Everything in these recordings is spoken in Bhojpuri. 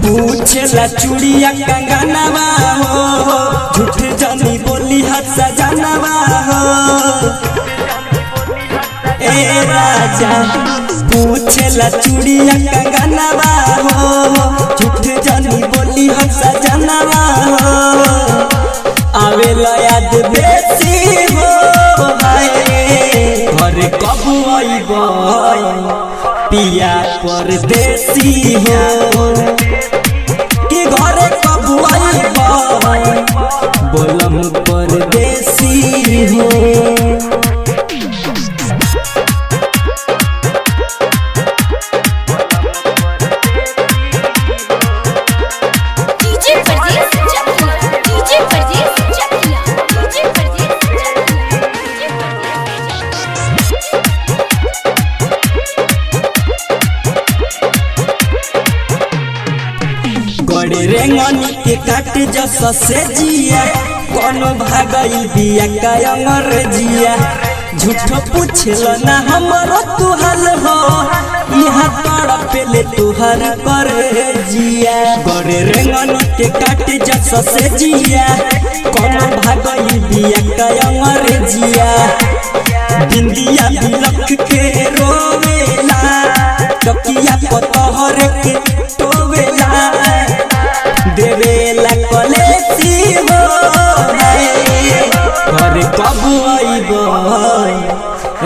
पूछला चूड़िया कंगनवा हो, झूठ जानी बोली हाथ सजनवा हो। ए राजा पूछला चूड़िया कंगनवा हो, झूठ जानी बोली हाथ सजनवा हो। आवेला याद बेसी हो हाय, घर कब आइबो पिया परदेसी हो। घरे कब आइबो बोलम परदेसी हो। गड़े रेंगनी के काट जस से जिया, कोनो भागई बिया कायमर जिया। झूठ पूछल ना हमरो तुहल हो, यहाँ तड़पेले तुहर कर जिया। गड़े रेंगनी के काट जस से जिया, कोनो भागई बिया कायमर जिया। बिंदिया बिलख के रोवेला, तकिया पतहर के टोवेला। देवेला कलेसी हो घर कब आइबो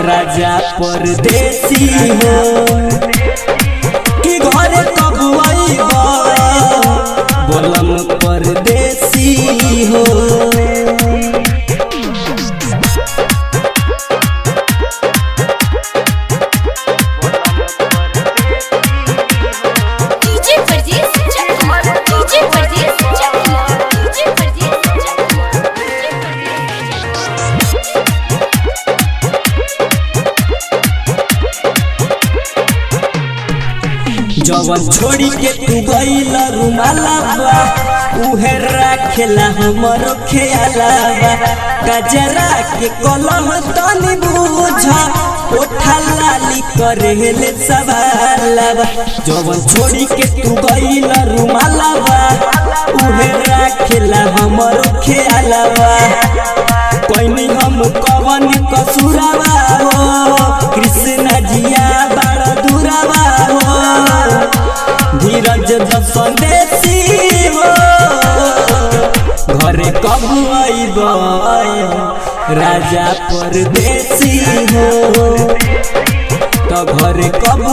राजा परदेसी हो। कि घर कब आइबो बोलम परदेसी हो। जवन छोड़ी के तू गइल रुमालाबा, उहे राखेला हमरो ख्यालाबा। गजरा के कलम तनी बुझा, ओठा लाली करेले सवालाबा। जवन छोड़ी के तू गइल रुमालाबा, उहे राखेला हमरो ख्यालाबा। कोइनी हम कवन कसुरावा हो, कृष्ण जिया बड़ा दूरावा हो। धीरज संदेशी हो घरे कब आइबो राजा परदेसी हो। तो घरे कब